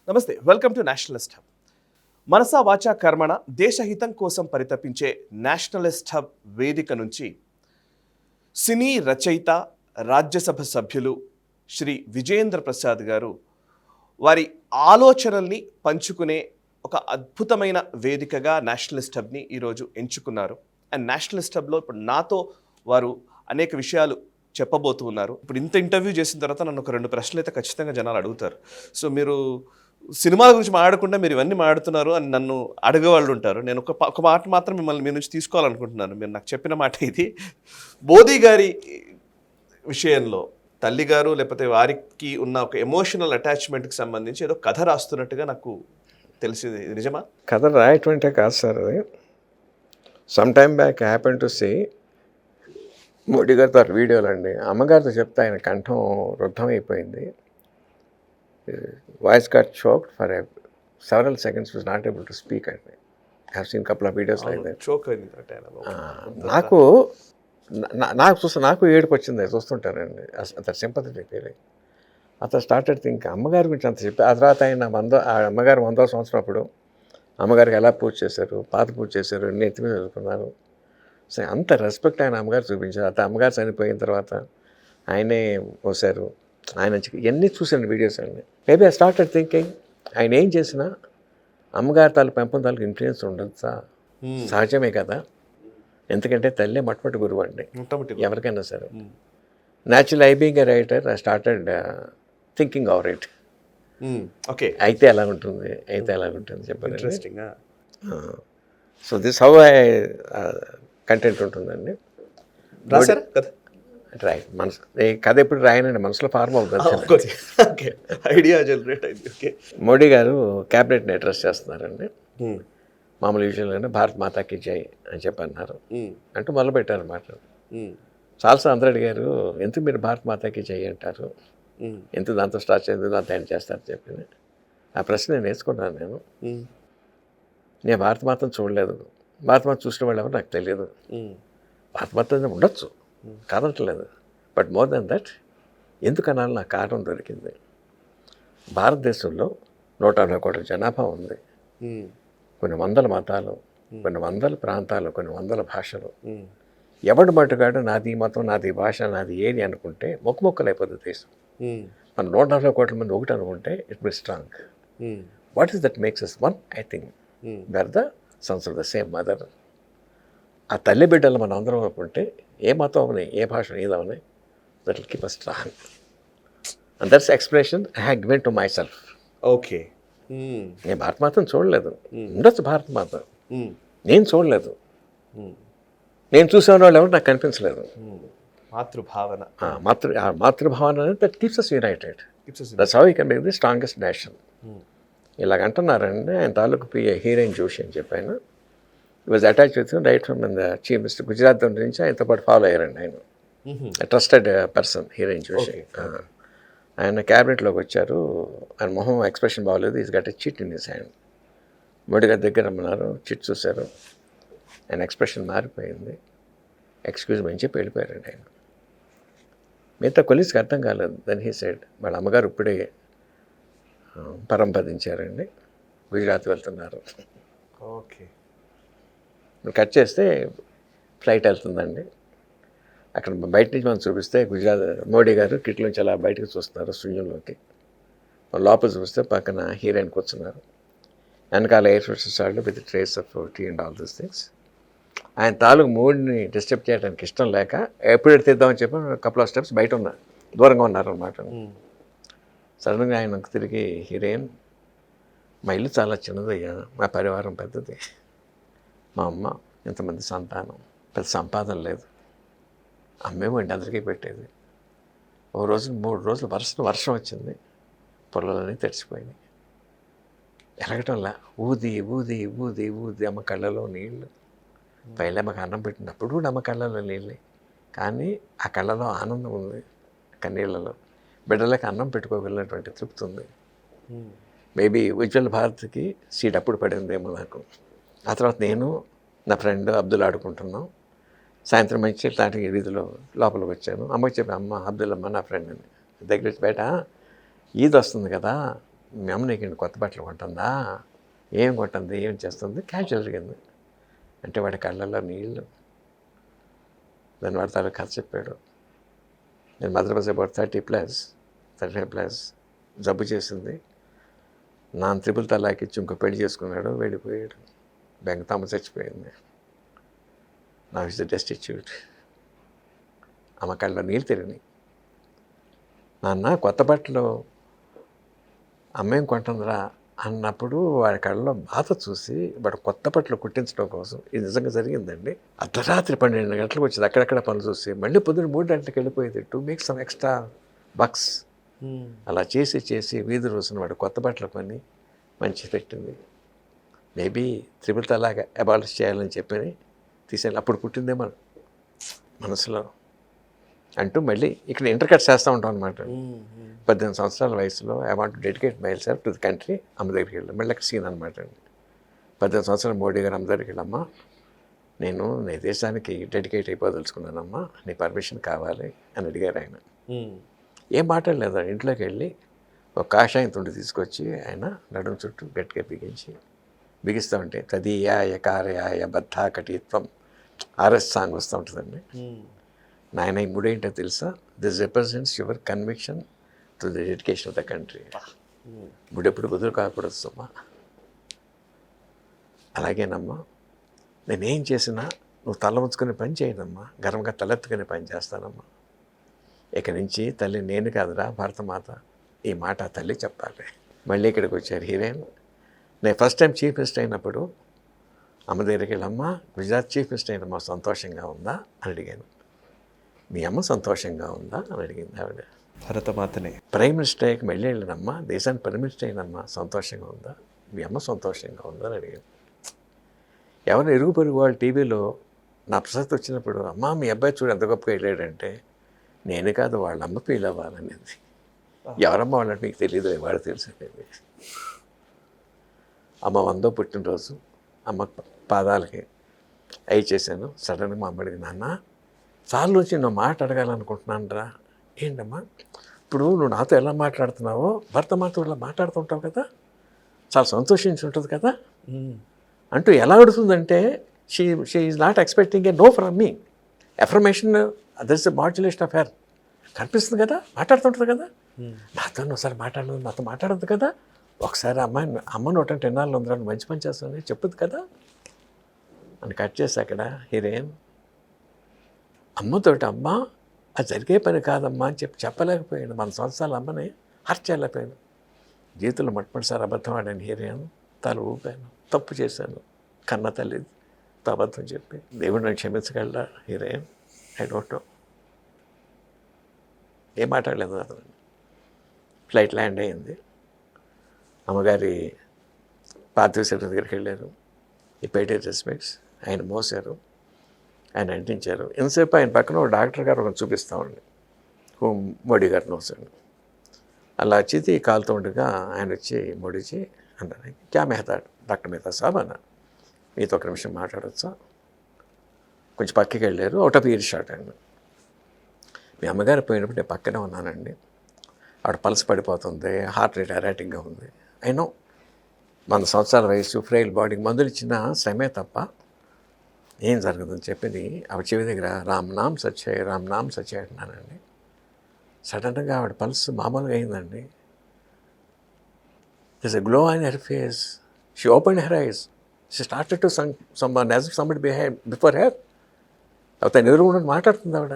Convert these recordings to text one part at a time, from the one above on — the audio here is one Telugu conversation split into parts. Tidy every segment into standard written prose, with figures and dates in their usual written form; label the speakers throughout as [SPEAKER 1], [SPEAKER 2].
[SPEAKER 1] నమస్తే, వెల్కమ్ టు నేషనలిస్ట్ హబ్. మనసా వాచా కర్మణ దేశహితం కోసం పరితపించే నేషనలిస్ట్ హబ్ వేదిక నుంచి సినీ రచయిత, రాజ్యసభ సభ్యులు శ్రీ విజయేంద్ర ప్రసాద్ గారు వారి ఆలోచనల్ని పంచుకునే ఒక అద్భుతమైన వేదికగా నేషనలిస్ట్ హబ్ని ఈరోజు ఎంచుకున్నారు. అండ్ నేషనలిస్ట్ హబ్లో ఇప్పుడు నాతో వారు అనేక విషయాలు చెప్పబోతూ ఉన్నారు. ఇప్పుడు ఇంత ఇంటర్వ్యూ చేసిన తర్వాత నన్ను ఒక 2 ప్రశ్నలు అయితే ఖచ్చితంగా జనాలు అడుగుతారు. సో మీరు సినిమాల గురించి మాట్లాడకుండా మీరు ఇవన్నీ మాట్లాడుతున్నారు అని నన్ను అడగేవాళ్ళు ఉంటారు. నేను ఒక మాట మాత్రం మిమ్మల్ని మీ నుంచి తీసుకోవాలనుకుంటున్నాను. మీరు నాకు చెప్పిన మాట ఇది. మోదీ గారి విషయంలో తల్లి గారు లేకపోతే వారికి ఉన్న ఒక ఎమోషనల్ అటాచ్మెంట్కి సంబంధించి ఏదో కథ రాస్తున్నట్టుగా నాకు తెలిసింది. ఇది నిజమా?
[SPEAKER 2] కథ రాయటంటే కాదు సార్, అది some time back happen to see Modi గారితో వీడియోలు అండి. అమ్మగారితో చెప్తే ఆయన కంఠం రుద్ధం అయిపోయింది. Voice got choked for several seconds, was not able to speak అండి. Have seen couple of videos like that. నాకు చూస్తే నాకు ఏడుపు వచ్చింది చూస్తుంటానండి. అంత సింపథెటిక్ ఫీలింగ్. అతను స్టార్టెడ్ థింక్ అమ్మగారి గురించి అంత చెప్పి, ఆ తర్వాత ఆయన అమ్మగారు 100వ సంవత్సరం అప్పుడు అమ్మగారికి ఎలా పూజ చేశారు, పాత పూజ చేశారు, అన్నీ ఎత్తిమీ చదువుకున్నారు. సో అంత రెస్పెక్ట్ ఆయన అమ్మగారు చూపించారు. అతను అమ్మగారు చనిపోయిన తర్వాత ఆయనే పోసారు. ఆయన ఇవన్నీ చూసాను వీడియోస్ అండి. మేబీ ఐ స్టార్టెడ్ థింకింగ్ ఆయన ఏం చేసినా అమ్మగారి తాలూకు పెంపం తాలూకు ఇన్ఫ్లుయెన్స్ ఉండొచ్చా? సహజమే కదా, ఎందుకంటే తల్లే మొట్టమొదటి గురువు అండి ఎవరికైనా సరే. Natural I being a writer I started thinking over it.
[SPEAKER 1] Okay,
[SPEAKER 2] అయితే ఎలా ఉంటుంది, అయితే ఎలా ఉంటుంది చెప్పండి.
[SPEAKER 1] Interesting.
[SPEAKER 2] So this how I content ఉంటుందండి. రాయి మనసు కథ ఎప్పుడు రాయనండి, మనసులో ఫార్మ్ అవుతుంది.
[SPEAKER 1] ఐడియా జనరేట్ అయింది. ఓకే,
[SPEAKER 2] మోడీ గారు క్యాబినెట్ని అడ్రస్ చేస్తున్నారండి. మామూలు విషయంలోనే భారత్ మాతాకి జై అని చెప్పన్నారు అంటూ మొదలుపెట్టారు అన్నమాట. చాలాసార్లు అందరూ అడిగారు, ఎందుకు మీరు భారత్ మాతాకి జై అంటారు, ఎందుకు దాంతో స్టార్ట్ చేసి దాంతో ఎండ్ చేస్తారు చెప్పి. ఆ ప్రశ్న నేను నేర్చుకున్నాను. నేను భారత మాతను చూడలేదు, భారత మాత చూసిన వాళ్ళు ఎవరు నాకు తెలియదు. భారత మాత ఉండొచ్చు, కాదట్లేదు. బట్ మోర్ దెన్ దట్ ఎందుకనాలి నాకు కారణం దొరికింది. భారతదేశంలో 160 కోట్ల జనాభా ఉంది, కొన్ని వందల మతాలు, కొన్ని వందల ప్రాంతాలు, కొన్ని వందల భాషలు. ఎవడు మటుగాడు నాది మతం, నాది భాష, నాది ఏది అనుకుంటే మొక్కలైపోతుంది దేశం. మన 140 కోట్ల మంది ఒకటి అనుకుంటే it be strong. What is that makes us one? I think were the sons of the same mother. ఆ తల్లి బిడ్డలు మనం అందరం అనుకుంటే ఏ మతం అవని, ఏ భాష ఏదవని, that will keep us strong. And that's expression I have given to myself.
[SPEAKER 1] Okay,
[SPEAKER 2] నేను భారత మాతను చూడలేదు, ఉండొచ్చు భారత మాత, నేను చూడలేదు. నేను చూసిన వాళ్ళు ఎవరు నాకు కనిపించలేదు.
[SPEAKER 1] మాతృభావన,
[SPEAKER 2] మాతృభావన అనేది that keeps us united. That's how you can make the strongest nation. ఇలాగ అంటున్నారండి. ఆయన తాలూకు హీరోయిన్ జోషి అని చెప్పాను. He was attach with right from the chief minister Gujarat నుంచి ఆయనతో పాటు ఫాలో అయ్యారండి. ఆయన ట్రస్టెడ్ పర్సన్ హీరోయిన్ జోషి. ఆయన క్యాబినెట్లోకి వచ్చారు. ఆయన మొహం ఎక్స్ప్రెషన్ బాగోలేదు. Is got a chit in his hand. Modi గారి దగ్గర రమ్మన్నారు, చిట్ చూశారు. ఆయన ఎక్స్ప్రెషన్ మారిపోయింది. ఎక్స్క్యూజ్ మీ అని చెప్పి వెళ్ళిపోయారండి ఆయన. మిగతా కొలీస్కి అర్థం కాలేదు. దెన్ హీ సెడ్ వాళ్ళ అమ్మగారు ఇప్పుడే పరంపదించారండి, గుజరాత్ వెళ్తున్నారు.
[SPEAKER 1] ఓకే,
[SPEAKER 2] కట్ చేస్తే ఫ్లైట్ వెళ్తుందండి. అక్కడ బయట నుంచి మనం చూపిస్తే గుజరాత్ మోడీ గారు కిటికీ నుంచి అలా బయటకు చూస్తున్నారు శూన్యంలోకి. లోపల చూస్తే పక్కన హీరోయిన్ కూర్చున్నారు. వెనకాల ఎయిర్ ఫోర్సెస్ వాళ్ళు with trays of tea and all these things. ఆయన తాలూకు మూడ్ని డిస్టర్బ్ చేయడానికి ఇష్టం లేక ఎప్పుడు తీద్దామని చెప్పి కపుల్ ఆఫ్ స్టెప్స్ బయట ఉన్నారు, దూరంగా ఉన్నారనమాట. సడన్గా ఆయన తిరిగి, హీరోయిన్ మా ఇల్లు చాలా చిన్నదయ్యా, మా పరివారం పెద్దది, మా అమ్మ ఇంతమంది సంతానం, పెద్ద సంపాదన లేదు, అమ్మేమండి అందరికీ పెట్టేది. ఓ రోజు 3 రోజులు వర్షం వచ్చింది, పొలాలన్నీ తడిసిపోయినాయి. ఎలగటంలా ఊది ఊది ఊది ఊది అమ్మ కళ్ళలో నీళ్ళు. పైన అమ్మకి అన్నం పెట్టినప్పుడు కూడా అమ్మ కళ్ళలో నీళ్ళే, కానీ ఆ కళ్ళలో ఆనందం ఉంది, కన్నీళ్ళలో. బిడ్డలకి అన్నం పెట్టుకోగలిగినటువంటి తృప్తి ఉంది. మేబీ ఉజ్వల్ భారత్కి సీట్ అప్పుడు పడిందేమో నాకు. ఆ తర్వాత నేను నా ఫ్రెండ్ అబ్దుల్ ఆడుకుంటున్నాం. సాయంత్రం మంచి ఇట్లాంటి వీధిలో లోపలికి వచ్చాను. అమ్మకి చెప్పి, అమ్మ అబ్దుల్ అమ్మ నా ఫ్రెండ్ అని. దగ్గర బయట ఈద్ వస్తుంది కదా, మీ అమ్మ నీకు కొత్త బట్టలు కొంటుందా, ఏం కొంటుంది, ఏం చేస్తుంది, క్యాజువల్ జరిగింది అంటే వాడి కళ్ళల్లో నీళ్ళు. దాని వాడి తాలూ కథ చెప్పాడు. నేను మదర్ వాజ్ అబౌట్ 35+, జబ్బు చేసింది. నాన్న త్రిపుల్ తలాక్ ఇచ్చి ఇంకో పెళ్లి చేసుకున్నాడు, వెళ్ళిపోయాడు. బెంగతమ్మ చచ్చిపోయింది. నా ఇస్ ద డెస్టిట్యూట్. అమ్మ కళ్ళలో నీళ్ళు తిరిగినాయి. నాన్న కొత్త బట్టలు అమ్మేం కొంటుందిరా అన్నప్పుడు వాడి కళ్ళలో బాధ చూసి వాడు కొత్త బట్టలు కుట్టించడం కోసం, ఇది నిజంగా జరిగిందండి, అర్ధరాత్రి 12 గంటలకు వచ్చింది. అక్కడక్కడ పనులు చూసి మళ్ళీ పొద్దున్న 3 గంటలకు వెళ్ళిపోయేది to make some extra bucks. అలా చేసి వీధి రోజున వాడు కొత్త బట్టలు కొని మంచి పెట్టింది. మేబీ త్రిపుల్ తలాక్ అబాలిష్ చేయాలని చెప్పి తీసేయాలి. అప్పుడు పుట్టిందే మనసులో అంటూ మళ్ళీ ఇక్కడ ఇంటర్ కట్ చేస్తూ ఉంటాం అనమాట. 18 సంవత్సరాల వయసులో I want to dedicate my self to the country. అమ్మ దగ్గరికి వెళ్ళాం. మళ్ళీ అక్కడ సీన్ అనమాట అండి. 18 సంవత్సరాలు మోడీ గారు అమ్మ దగ్గరికి వెళ్ళమ్మా, నేను నీ దేశానికి డెడికేట్ అయిపోదలుచుకున్నానమ్మా, నీ పర్మిషన్ కావాలి అని అడిగారు ఆయన. ఏం మాట్లాడలేదు. ఇంట్లోకి వెళ్ళి ఒక కాషాయం తుండి తీసుకొచ్చి ఆయన నడుము చుట్టూ గట్టిగా బిగిస్తూ ఉంటే తదీయాయ కార్యాయ బద్ధా కటిత్వం ఆర్ఎస్ సాంగ్ వస్తూ ఉంటుందండి. నాయన ఈ మూడేంటో తెలుసా, this represents your conviction to the dedication of the country. ముడెప్పుడు కుదురు కాకూడదు సుమ్మా. అలాగేనమ్మా, నేనేం చేసినా నువ్వు తల ఉంచుకునే పని చేయనమ్మా, గర్వంగా తలెత్తుకునే పని చేస్తానమ్మా. ఇక నుంచి తల్లి నేను కాదురా భారతమాత, ఈ మాట తల్లి చెప్పాలి. మళ్ళీ ఇక్కడికి వచ్చారు హీరోయిన్. నేను ఫస్ట్ టైం చీఫ్ మినిస్టర్ అయినప్పుడు అమ్మ దగ్గరికి వెళ్ళమ్మా, గుజరాత్ చీఫ్ మినిస్టర్ అయినమ్మా సంతోషంగా ఉందా అని అడిగాను. మీ అమ్మ సంతోషంగా ఉందా అని అడిగింది ఆవిడ.
[SPEAKER 1] భరతమాతనే.
[SPEAKER 2] ప్రైమ్ మినిస్టర్ అయ్యాక మళ్ళీ వెళ్ళినమ్మా, దేశానికి ప్రైమ్ మినిస్టర్ అయినమ్మా సంతోషంగా ఉందా, మీ అమ్మ సంతోషంగా ఉందా అని అడిగాను. ఎవరు ఇరుగు పొరుగు వాళ్ళు టీవీలో నా ప్రసక్తి వచ్చినప్పుడు, అమ్మ మీ అబ్బాయి చూడు ఎంత గొప్పగా వెళ్ళాడంటే, నేను కాదు వాళ్ళ అమ్మ ఫీల్ అవ్వాలనేది. ఎవరమ్మ వాళ్ళంటే మీకు తెలియదు, వాడు తెలిసింది. అమ్మ 100వ పుట్టినరోజు అమ్మ పాదాలకి అయి చేశాను. సడన్గా మా అమ్మడికి, నాన్న చాలు వచ్చి నువ్వు మాట అడగాలనుకుంటున్నాను రా. ఏంటమ్మా, ఇప్పుడు నువ్వు నాతో ఎలా మాట్లాడుతున్నావో భర్త మాతో ఇలా మాట్లాడుతుంటావు కదా, చాలా సంతోషించి ఉంటుంది కదా అంటూ ఎలా అడుగుతుందంటే, she is not expecting a no from me. Affirmation that's the modulation of her. కనిపిస్తుంది కదా, మాట్లాడుతుంటుంది కదా. నాతో ఒకసారి మాట్లాడదు, నాతో మాట్లాడద్దు కదా, ఒకసారి అమ్మ నోటంటే ఎన్నాళ్ళు ఉందిరా, మంచి పని చేస్తుంది చెప్పుద్ది కదా అని కట్ చేసి అక్కడ హీరోయిన్ అమ్మతోటి, అమ్మ అది జరిగే పని కాదమ్మా అని చెప్పలేకపోయాను. మన సంవత్సరాల అమ్మని హర్ట్ చేయలేకపోయాను. జీవితంలో మొట్టమొదటిసారి అబద్ధం ఆడాను హీరోయిన్. తల ఊపాను, తప్పు చేశాను, కన్న తల్లి అబద్ధం చెప్పి. దేవుడు నన్ను క్షమించగలరా హీరోయిన్? I don't know. ఏం మాట్లాడలేదు అతను. ఫ్లైట్ ల్యాండ్ అయింది. అమ్మగారి పార్థివ శరీరం దగ్గరికి వెళ్ళారు. ఈ పేటెడ్ రెస్పెక్ట్స్ ఆయన మోసారు, ఆయన అంటించారు. ఎంతసేపు ఆయన పక్కన ఒక డాక్టర్ గారు ఒకరు చూపిస్తామండి, మోడీ గారిని మోసాడు. అలా చితి కాలుతూ ఉండగా ఆయన వచ్చి మోడీజీ అన్నారు, క్యా మెహతా డాక్టర్ మెహతా సాబ్ అన్నారు, మీతో ఒక నిమిషం మాట్లాడచ్చా? కొంచెం పక్కకి వెళ్ళారు. అవుట్ ఆఫ్ ఇయర్ షాట్ ఆయన. మీ అమ్మగారు పోయినప్పుడు నేను పక్కనే ఉన్నానండి, ఆవిడ పల్స్ పడిపోతుంది, హార్ట్ రేట్ ఎరాటిక్గా ఉంది. అయినో 100 సంవత్సరాల వయసు, ఫ్రైల్ బాడీకి మందులు ఇచ్చిన శ్రమే తప్ప ఏం జరగదని చెప్పింది. ఆవిడ చెవి దగ్గర రామ్ నామ్ సచ్చాయి, రామ్ నామ్ సచ్చాయి అంటున్నానండి. సడన్గా ఆవిడ పల్స్ మామూలుగా అయిందండి. This a glow on her face. She open her eyes. She started to somebody before her. తను ఎదురుగుండా మాట్లాడుతుంది ఆవిడ.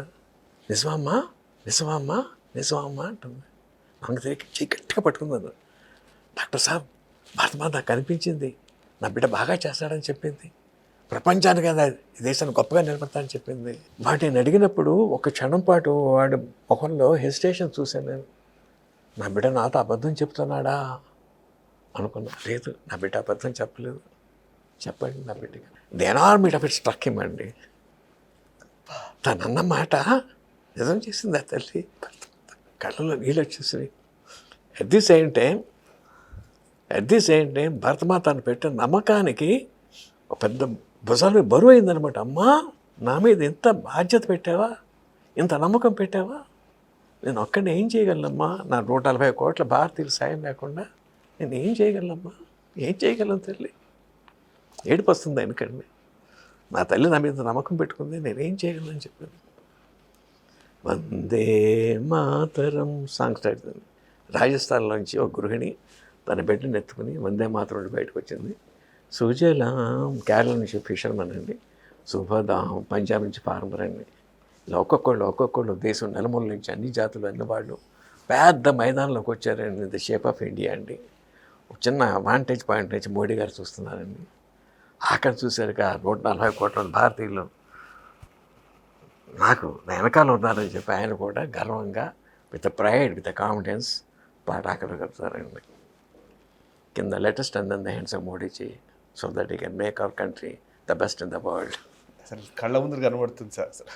[SPEAKER 2] నిజమమ్మా నిజమమ్మా నిజమమ్మా అంటుంది. నాకు తిరిగి గట్టిగా పట్టుకుంది. డాక్టర్ సాబ్, భారతమాత నాకు కనిపించింది, నా బిడ్డ బాగా చేస్తాడని చెప్పింది, ప్రపంచానికి కదా ఈ దేశాన్ని గొప్పగా నిలబడతానని చెప్పింది. వాటిని అడిగినప్పుడు ఒక క్షణం పాటు వాడి ముఖంలో హెసిటేషన్ చూశాను నేను. నా బిడ్డ నాతో అబద్ధం చెప్తున్నాడా అనుకున్నా. లేదు, నా బిడ్డ అబద్ధం చెప్పలేదు. చెప్పండి నా బిడ్డగా. The enormity of it struck him అండి. తనన్న మాట నిజం చేసింది ఆ తల్లి. కళ్ళలో నీళ్ళు వచ్చేసినాయి. అట్ ది సేమ్ టైం భరతమాత తను పెట్టిన నమ్మకానికి ఒక పెద్ద భుజాల మీద బరువు అయిందనమాట. అమ్మా, నా మీద ఇంత బాధ్యత పెట్టావా, ఇంత నమ్మకం పెట్టావా, నేను ఒక్కడిని ఏం చేయగలనమ్మా, నా 140 కోట్ల భారతీయుల సాయం లేకుండా నేను ఏం చేయగలనమ్మా, ఏం చేయగలను తల్లి? ఏడుపు వస్తుంది ఆయనకండి. నా తల్లి నా మీద నమ్మకం పెట్టుకుంది, నేనేం చేయగలను చెప్పాను. వందే మాతరం సాంగ్ స్టార్ట్ అయింది. రాజస్థాన్లోంచి ఒక గృహిణి తన బిడ్డను ఎత్తుకుని వందే మాతరం బయటకు వచ్చింది. సుజలాం కేరళ నుంచి ఫిషర్మన్ అండి, శుభదాం పంజాబ్ నుంచి ఫార్మర్ అండి. ఇలా ఒక్కొక్కళ్ళు దేశం నలుమూల నుంచి అన్ని జాతులు అన్ని వాళ్ళు పెద్ద మైదానంలోకి వచ్చారండి. ది షేప్ ఆఫ్ ఇండియా అండి. ఒక చిన్న వాంటేజ్ పాయింట్ నుంచి మోడీ గారు చూస్తున్నారండి. అక్కడ చూసారుగా 140 కోట్ల భారతీయులు నాకు నా వెనకాల ఉన్నారని చెప్పి ఆయన కూడా గర్వంగా విత్ ప్రైడ్ విత్ కాన్ఫిడెన్స్ పాటాకలు కలుపుతారండి. కింద latest and the hands of Modiji so that you can make our country the best in the world.
[SPEAKER 1] అసలు కళ్ళ ముందు కనబడుతుంది సార్. అసలు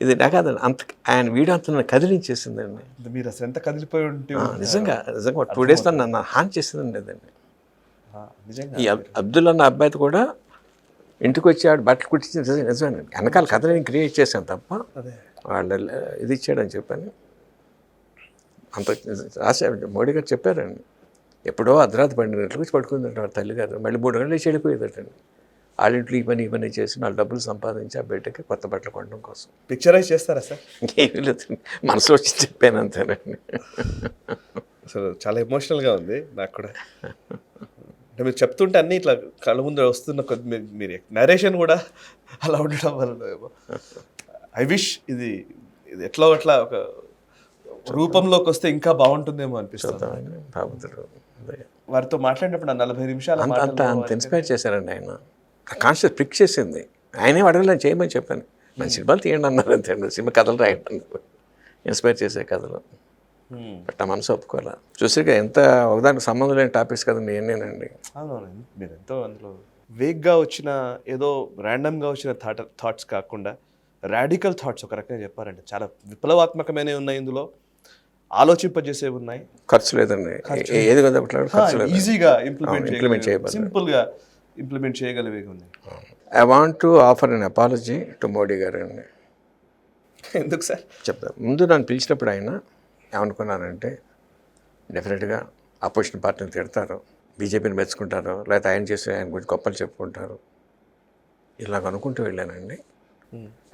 [SPEAKER 2] ఇది కాదండి, అంత ఆయన వీడియో అంత నన్ను కదిలించేసిందండి.
[SPEAKER 1] మీరు అసలు ఎంత కదిలిపోయి ఉంటే
[SPEAKER 2] నిజంగా 2 days నన్ను హాన్ చేసిందండి అదండి.
[SPEAKER 1] నిజంగా
[SPEAKER 2] ఈ అబ్దుల్ అన్న అబ్బాయితో కూడా ఇంటికి వచ్చి ఆడు బట్టలు కుట్టించి నిజమేనండి. వెనకాల కథ నేను క్రియేట్ చేశాను తప్ప
[SPEAKER 1] అదే
[SPEAKER 2] వాళ్ళు ఇది ఇచ్చాడని చెప్పాను. అంత రాసే మోడీ గారు చెప్పారండి. ఎప్పుడో అర్ధరాత్రి 12 గంటలకు వచ్చి పడుకుందంట వాళ్ళ తల్లి గారు. మళ్ళీ 3 గంటలు చెడిపోయేదటండి. వాళ్ళింట్లో ఈ పని చేసి వాళ్ళు డబ్బులు సంపాదించి ఆ బిడ్డకి కొత్త బట్టలు కొనడం కోసం.
[SPEAKER 1] పిక్చరైజ్ చేస్తారా సార్?
[SPEAKER 2] ఏమీ లేదు, మనసులో వచ్చి చెప్పాను అంతేనండి.
[SPEAKER 1] అసలు చాలా ఎమోషనల్గా ఉంది నాకు కూడా. అంటే మీరు చెప్తుంటే అన్నీ ఇట్లా కళ్ళ ముందు వస్తున్న కొద్ది మీరు నరేషన్ కూడా అలా ఉండడం వల్ల ఐ విష్ ఇది ఎట్లా అట్లా ఒక రూపంలోకి వస్తే ఇంకా బాగుంటుందేమో అనిపిస్తుంది. వారితో మాట్లాడినప్పుడు 40 నిమిషాలు
[SPEAKER 2] అంత ఇన్స్పైర్ చేశారండి ఆయన. కాన్షియస్ పిక్ చేసింది. ఆయనే అడగలేని చేయమని చెప్పాను. మన సినిమాలు తీయండి అన్నారు అంతే, సినిమా కథలు రాయండి అన్నారు. ఇన్స్పైర్ చేసే కథలు బట్ ఆ మనసు ఒప్పుకోవాలా. చూసాక ఎంత ఒకదానికి సంబంధం లేని టాపిక్స్ కదండి నేనేనండి.
[SPEAKER 1] అవునవును, మీరు ఎంతో అందులో వేగ్గా వచ్చిన ఏదో ర్యాండమ్గా వచ్చిన థాట్స్ కాకుండా రాడికల్ థాట్స్ ఒక రకంగా చెప్పారండి. చాలా విప్లవాత్మకమైనవి ఉన్నాయి ఇందులో, ఆలోచింపజేసేవి ఉన్నాయి.
[SPEAKER 2] ఖర్చు లేదండి, ఏది కదా ఖర్చు లేదు.
[SPEAKER 1] ఈజీగా ఇంప్లిమెంట్
[SPEAKER 2] చేయగలరు,
[SPEAKER 1] సింపుల్గా ఇంప్లిమెంట్ చేయగలిగే ఉంది.
[SPEAKER 2] I want to offer an apology to Modi గారు అండి.
[SPEAKER 1] ఎందుకు సార్
[SPEAKER 2] చెప్తా. ముందు నన్ను పిలిచినప్పుడు ఆయన ఏమనుకున్నానంటే డెఫినెట్గా అపోజిషన్ పార్టీని తిడతారు, బీజేపీని మెచ్చుకుంటారు, లేకపోతే ఆయన చేసి ఆయన గురించి గొప్పలు చెప్పుకుంటారు, ఇలాగ అనుకుంటూ వెళ్ళానండి.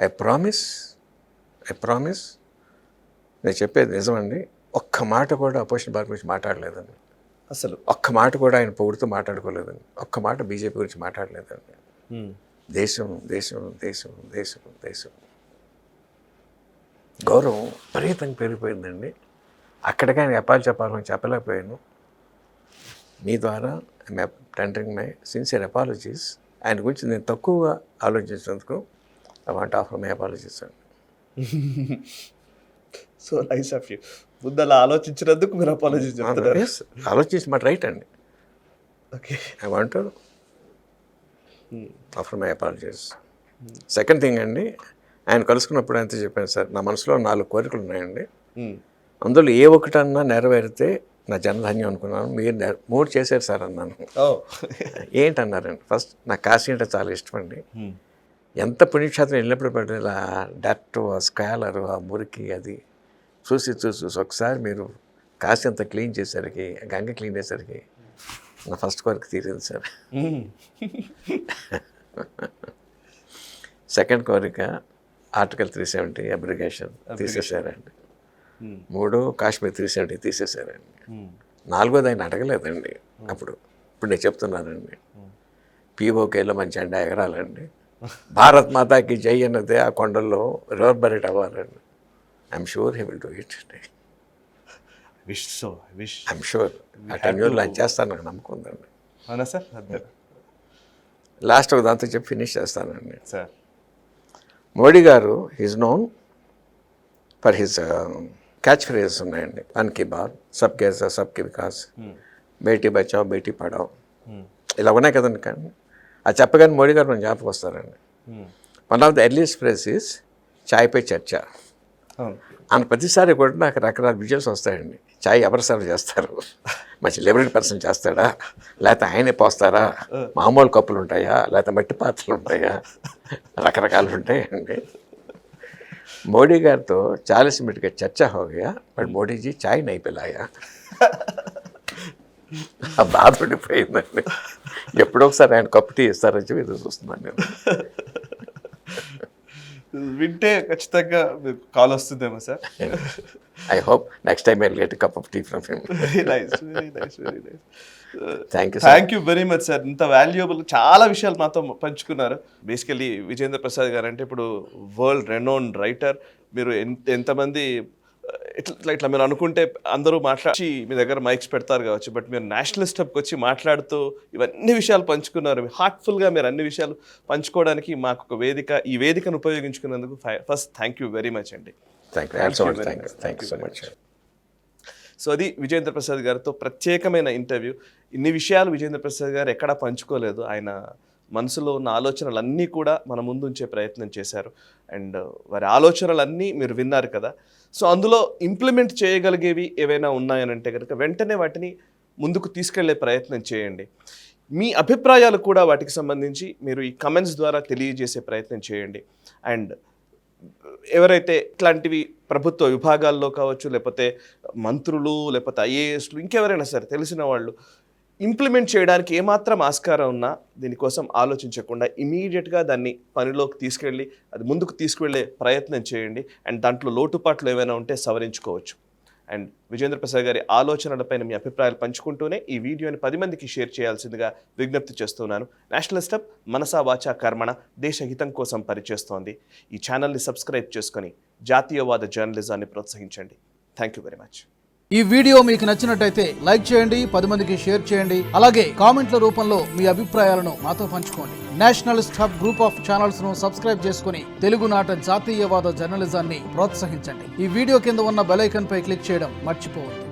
[SPEAKER 2] ఐ ప్రామిస్ నేను చెప్పేది నిజమండి. ఒక్క మాట కూడా అపోజిషన్ పార్టీ గురించి మాట్లాడలేదండి.
[SPEAKER 1] అసలు ఒక్క
[SPEAKER 2] మాట కూడా ఆయన పొగుడుతూ మాట్లాడుకోలేదండి. ఒక్క మాట బీజేపీ గురించి మాట్లాడలేదండి. దేశం దేశం దేశం దేశం దేశం గౌరవం విపరీతంగా పెరిగిపోయిందండి. అక్కడికి ఆయన చెప్పాలని చెప్పలేకపోయాను. మీ ద్వారా I'm tendering my sincere apologies. ఆయన గురించి నేను తక్కువగా ఆలోచించినందుకు I want offer my apologies అండి.
[SPEAKER 1] So nice of you. ముందు అలా ఆలోచించినందుకు మీరు అపాలజీస్ చెప్తున్నారు.
[SPEAKER 2] ఆలోచించి మాట రైట్ అండి.
[SPEAKER 1] Okay,
[SPEAKER 2] I want offer my apologies. Second thing అండి, ఆయన కలుసుకున్నప్పుడు అంతే చెప్పాను సార్, నా మనసులో 4 కోరికలు ఉన్నాయండి. అందులో ఏ ఒకటన్నా నెరవేరితే నా జనధాన్యం అనుకున్నాను. మీరు 3 చేశారు సార్ అన్నాను. ఏంటన్నారండి? ఫస్ట్ నాకు కాశీ అంటే చాలా ఇష్టం అండి. ఎంత పుణ్యక్షేత్రం వెళ్ళినప్పుడు పడిన ఇలా డర్ట్, ఆ స్కాలరు, ఆ మురికి అది చూసి ఒకసారి మీరు కాశీ అంతా క్లీన్ చేసరికి, గంగ క్లీన్ చేసరికి నా ఫస్ట్ కోరిక తీరింది సార్. సెకండ్ కోరిక ఆర్టికల్ 370 అబ్రిగేషన్ తీసేసారండి. 3 కాశ్మీర్ 370 తీసేసారండి. 4వది ఆయన అడగలేదండి అప్పుడు. ఇప్పుడు నేను చెప్తున్నానండి, పీఓకేలో మంచి జెండా ఎగరాలండి, భారత్ మాతాకి జై అన్నదే ఆ కొండల్లో రివర్బరేట్ అవ్వాలండి. I'm sure he will do it. I'm sure ఆ 10 years ఆయన చేస్తాను, నాకు నమ్మకం ఉందండి.
[SPEAKER 1] అవునా సార్?
[SPEAKER 2] లాస్ట్ ఒక దాంతో చెప్పి ఫినిష్ చేస్తానండి.
[SPEAKER 1] సార్
[SPEAKER 2] మోడీ గారు is known for his catch phrases ఉన్నాయండి. మన్ కీ బాత్, సబ్కే సాత్ సబ్కే వికాస్, బేటీ బచావ్ బేటీ పడావ్, ఇలా ఉన్నాయి కదండి. కానీ అది చెప్పగానే మోడీ గారు మనం జ్ఞాపకం వస్తారండి. One of the earliest phrase is chai pe charcha. ఆయన ప్రతిసారి కూడా నాకు రకరకాల విజువల్స్ వస్తాయండి. చాయ్ ఎవరు సర్వ్ చేస్తారు, మంచి లిబరేట్ పర్సన్ చేస్తాడా, లేకపోతే ఆయనే పోస్తారా, మామూలు కప్పులు ఉంటాయా, లేకపోతే మట్టి పాత్రలు ఉంటాయా, రకరకాలు ఉంటాయండి. మోడీ గారితో 40 मिनट का చర్చా हो गया బట్ మోడీజీ చాయ్ నై పిలాయా. ఆ బాధ ఉండిపోయిందండి. ఎప్పుడో ఒకసారి ఆయన కప్పు టీ ఇస్తారని చెప్పి ఎదురు చూస్తున్నాను నేను.
[SPEAKER 1] వింటే ఖచ్చితంగా మీకు కాల్ వస్తుందేమో sir.
[SPEAKER 2] I hope next time I get cup of tea from him.
[SPEAKER 1] Very nice, very nice, very nice.
[SPEAKER 2] Thank you
[SPEAKER 1] very much sir. ఇంత వాల్యుయబుల్ చాలా విషయాలు మాతో పంచుకున్నారు. బేసికలీ విజేంద్ర ప్రసాద్ గారు అంటే ఇప్పుడు వరల్డ్ రెనోన్డ్ రైటర్. మీరు ఎంతమంది ఇట్లా మీరు అనుకుంటే అందరూ మాట్లాడి మీ దగ్గర మైక్స్ పెడతారు కావచ్చు, బట్ మీరు నేషనలిస్ట్ హబ్కి వచ్చి మాట్లాడుతూ ఇవన్నీ విషయాలు పంచుకున్నారు. హార్ట్ఫుల్గా మీరు అన్ని విషయాలు పంచుకోవడానికి మాకు ఒక వేదిక, ఈ వేదికను ఉపయోగించుకున్నందుకు first thank you very much అండి.
[SPEAKER 2] Thank you so much.
[SPEAKER 1] So అది విజేంద్ర ప్రసాద్ గారితో ప్రత్యేకమైన ఇంటర్వ్యూ. ఇన్ని విషయాలు విజేంద్ర ప్రసాద్ గారు ఎక్కడా పంచుకోలేదు. ఆయన మనసులో ఉన్న ఆలోచనలన్నీ కూడా మన ముందు ఉంచే ప్రయత్నం చేశారు. అండ్ వారి ఆలోచనలన్నీ మీరు విన్నారు కదా. సో అందులో ఇంప్లిమెంట్ చేయగలిగేవి ఏవైనా ఉన్నాయనంటే కనుక వెంటనే వాటిని ముందుకు తీసుకెళ్లే ప్రయత్నం చేయండి. మీ అభిప్రాయాలు కూడా వాటికి సంబంధించి మీరు ఈ కమెంట్స్ ద్వారా తెలియజేసే ప్రయత్నం చేయండి. అండ్ ఎవరైతే ఇట్లాంటివి ప్రభుత్వ విభాగాల్లో కావచ్చు, లేకపోతే మంత్రులు, లేకపోతే ఐఏఎస్లు, ఇంకెవరైనా సరే తెలిసిన వాళ్ళు ఇంప్లిమెంట్ చేయడానికి ఏమాత్రం ఆస్కారం ఉన్నా దీనికోసం ఆలోచించకుండా ఇమీడియట్గా దాన్ని పనిలోకి తీసుకెళ్ళి అది ముందుకు తీసుకువెళ్ళే ప్రయత్నం చేయండి. అండ్ దాంట్లో లోటుపాట్లు ఏమైనా ఉంటే సవరించుకోవచ్చు. అండ్ విజేంద్ర ప్రసాద్ గారి ఆలోచనలపైన మీ అభిప్రాయాలు పంచుకుంటూనే ఈ వీడియోని 10 మందికి షేర్ చేయాల్సిందిగా విజ్ఞప్తి చేస్తున్నాను. నేషనలిస్ట్ హబ్ మనసా వాచా కర్మణ దేశ హితం కోసం పనిచేస్తోంది. ఈ ఛానల్ని సబ్స్క్రైబ్ చేసుకొని జాతీయవాద జర్నలిజాన్ని ప్రోత్సహించండి. Thank you very much.
[SPEAKER 3] ఈ వీడియో మీకు నచ్చినట్టయితే లైక్ చేయండి, 10 మందికి షేర్ చేయండి. అలాగే కామెంట్ల రూపంలో మీ అభిప్రాయాలను మాతో పంచుకోండి. Nationalist hub group of channels ను సబ్స్క్రైబ్ చేసుకుని తెలుగునాట జాతీయవాద జర్నలిజాన్ని ప్రోత్సహించండి. ఈ వీడియో కింద ఉన్న బెల్ ఐకాన్ పై క్లిక్ చేయడం మర్చిపోవద్దు.